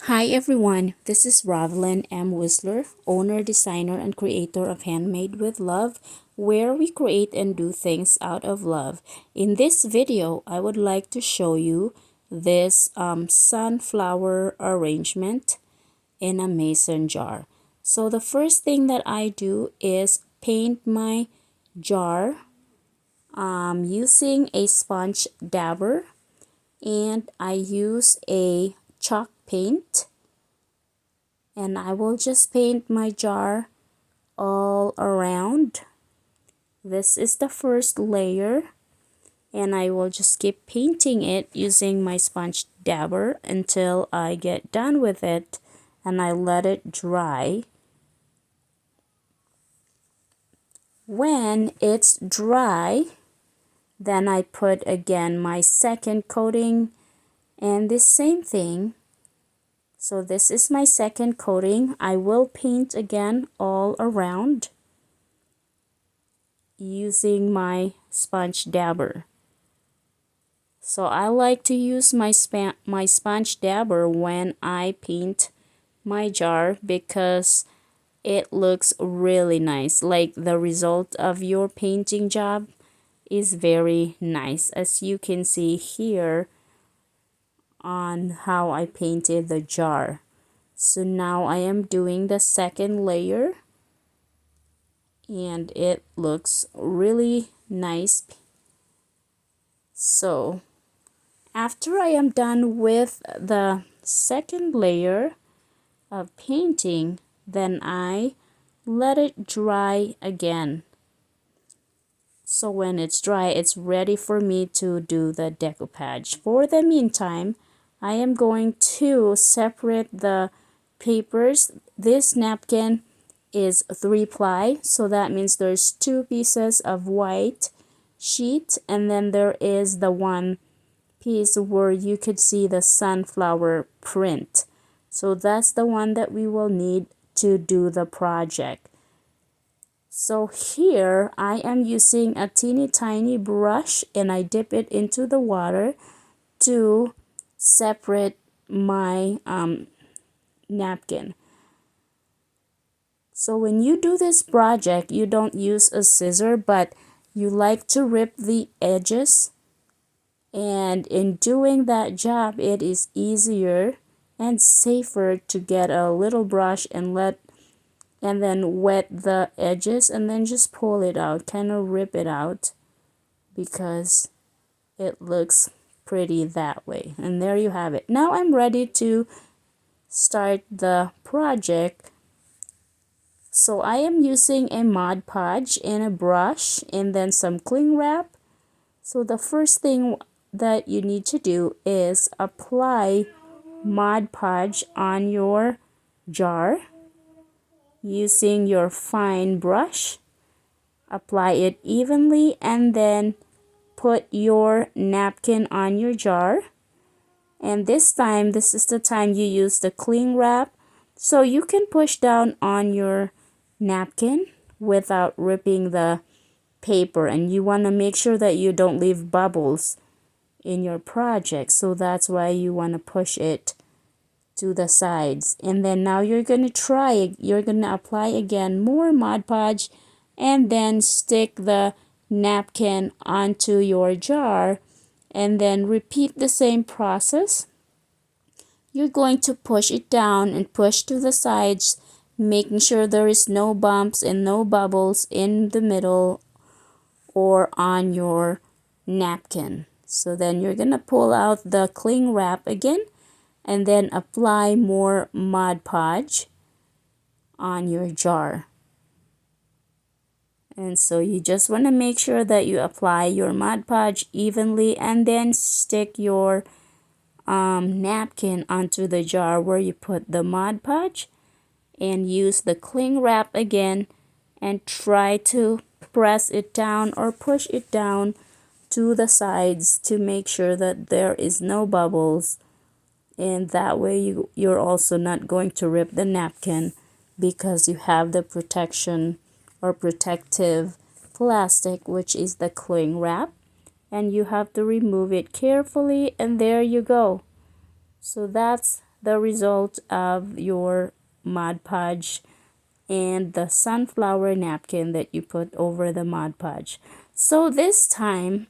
Hi everyone, this is Rovelyn M. Whistler, owner, designer, and creator of Handmade with Love, where we create and do things out of love. In this video, I would like to show you this sunflower arrangement in a mason jar. So the first thing that I do is paint my jar using a sponge dabber, and I use a chalk paint, and I will just paint my jar all around. This is the first layer, and I will just keep painting it using my sponge dabber until I get done with it, and I let it dry. When it's dry, then I put again my second coating, and the same thing. So this is my second coating. I will paint again all around using my sponge dabber. So I like to use my sponge dabber when I paint my jar because it looks really nice. Like the result of your painting job is very nice, as you can see here on how I painted the jar. So now I am doing the second layer, and it looks really nice. So after I am done with the second layer of painting, then I let it dry again. So when it's dry, it's ready for me to do the decoupage. For the meantime, I am going to separate the papers. This napkin is 3-ply, so that means there's 2 pieces of white sheet, and then there is the one piece where you could see the sunflower print. So that's the one that we will need to do the project. So here I am using a teeny tiny brush, and I dip it into the water to separate my napkin. So when you do this project, you don't use a scissor, but you like to rip the edges. And in doing that job, it is easier and safer to get a little brush and then wet the edges and then just pull it out, kind of rip it out, because it looks pretty that way. And there you have it. Now I'm ready to start the project. So I am using a Mod Podge and a brush and then some cling wrap. So the first thing that you need to do is apply Mod Podge on your jar using your fine brush. Apply it evenly, and then put your napkin on your jar. And this time, this is the time you use the cling wrap, so you can push down on your napkin without ripping the paper, and you want to make sure that you don't leave bubbles in your project, so that's why you want to push it to the sides. And then now you're going to apply again more Mod Podge, and then stick the napkin onto your jar, and then repeat the same process. You're going to push it down and push to the sides, making sure there is no bumps and no bubbles in the middle or on your napkin. So then you're going to pull out the cling wrap again, and then apply more Mod Podge on your jar. And so you just want to make sure that you apply your Mod Podge evenly, and then stick your napkin onto the jar where you put the Mod Podge, and use the cling wrap again and try to press it down or push it down to the sides to make sure that there is no bubbles, and that way you're also not going to rip the napkin because you have the protection or protective plastic, which is the cling wrap, and you have to remove it carefully, and there you go. So that's the result of your Mod Podge and the sunflower napkin that you put over the Mod Podge. So this time,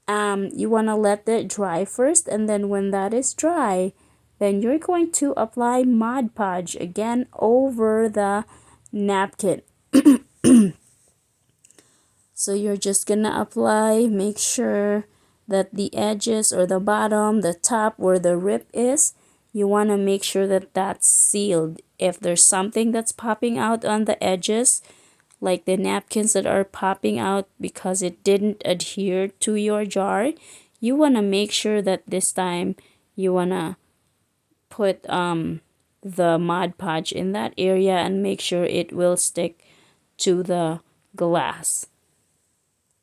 you want to let that dry first, and then when that is dry, then you're going to apply Mod Podge again over the napkin. So you're just gonna apply, make sure that the edges or the bottom, the top where the rip is, you want to make sure that that's sealed. If there's something that's popping out on the edges, like the napkins that are popping out because it didn't adhere to your jar, you want to make sure that this time you want to put the Mod Podge in that area and make sure it will stick to the glass.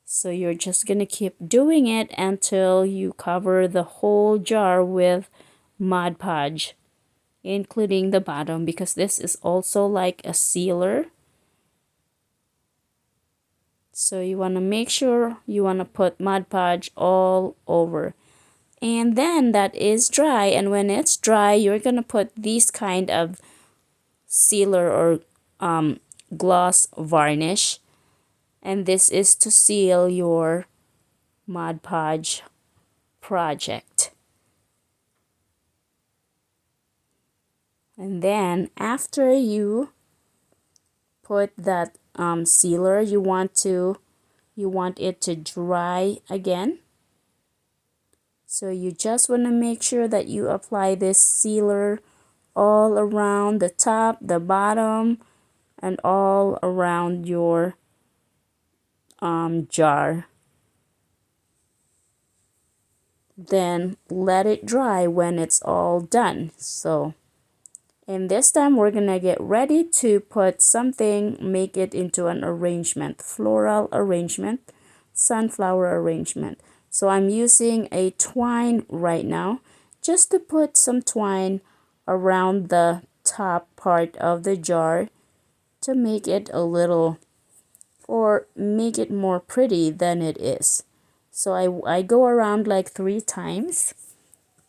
So you're just going to keep doing it until you cover the whole jar with Mod Podge, including the bottom, because this is also like a sealer. So you want to make sure you want to put Mod Podge all over. And then that is dry, and when it's dry, you're going to put this kind of sealer or gloss varnish. And this is to seal your Mod Podge project. And then after you put that sealer, you want it to dry again. So you just want to make sure that you apply this sealer all around the top, the bottom, and all around your jar. Then let it dry when it's all done. And this time we're gonna get ready to put something, make it into an arrangement, floral arrangement, sunflower arrangement. So I'm using a twine right now, just to put some twine around the top part of the jar to make it a little, or make it more pretty than it is. So I go around like 3 times,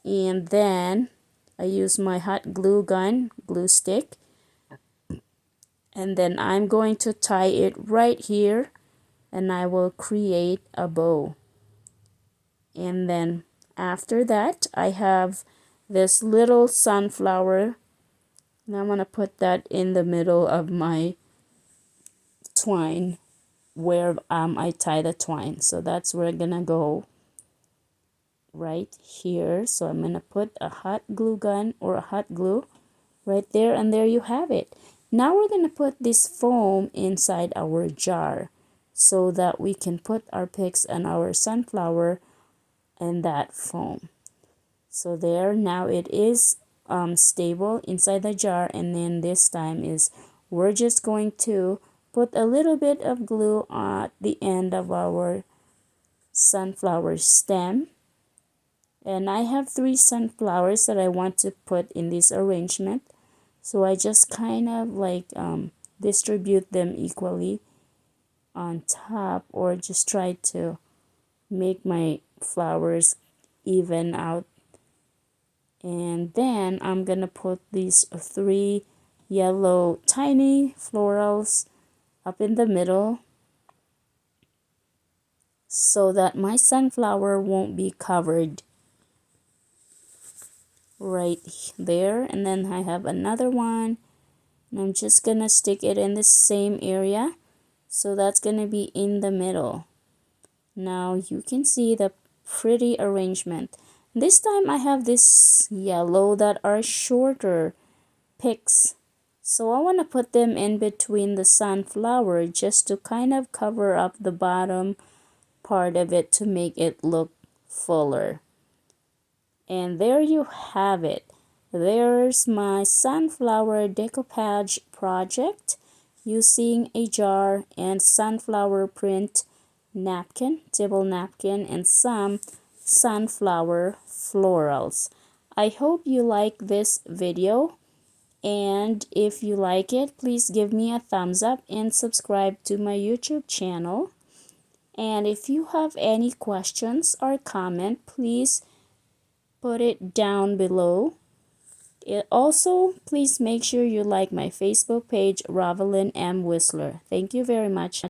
and then I use my hot glue gun, glue stick, and then I'm going to tie it right here, and I will create a bow. And then after that, I have this little sunflower, and I'm going to put that in the middle of my twine where I tie the twine. So that's where I'm going to go right here. So I'm going to put a hot glue gun or a hot glue right there, and there you have it. Now we're going to put this foam inside our jar so that we can put our picks and our sunflower in that foam. So there, now it is stable inside the jar, and then this time is we're just going to put a little bit of glue at the end of our sunflower stem. And I have 3 sunflowers that I want to put in this arrangement. So I just kind of like distribute them equally on top, or just try to make my flowers even out. And then I'm gonna put these 3 yellow tiny florals up in the middle so that my sunflower won't be covered right there. And then I have another one, and I'm just gonna stick it in the same area, so that's gonna be in the middle. Now you can see the pretty arrangement. This time I have this yellow that are shorter picks, so I want to put them in between the sunflower just to kind of cover up the bottom part of it to make it look fuller. And there you have it. There's my sunflower decoupage project using a jar and sunflower print napkin, table napkin, and some sunflower florals. I hope you like this video, and if you like it, please give me a thumbs up and subscribe to my YouTube channel. And if you have any questions or comment, please put it down below. Also, please make sure you like my Facebook page, Rovelyn M. Whistler. Thank you very much.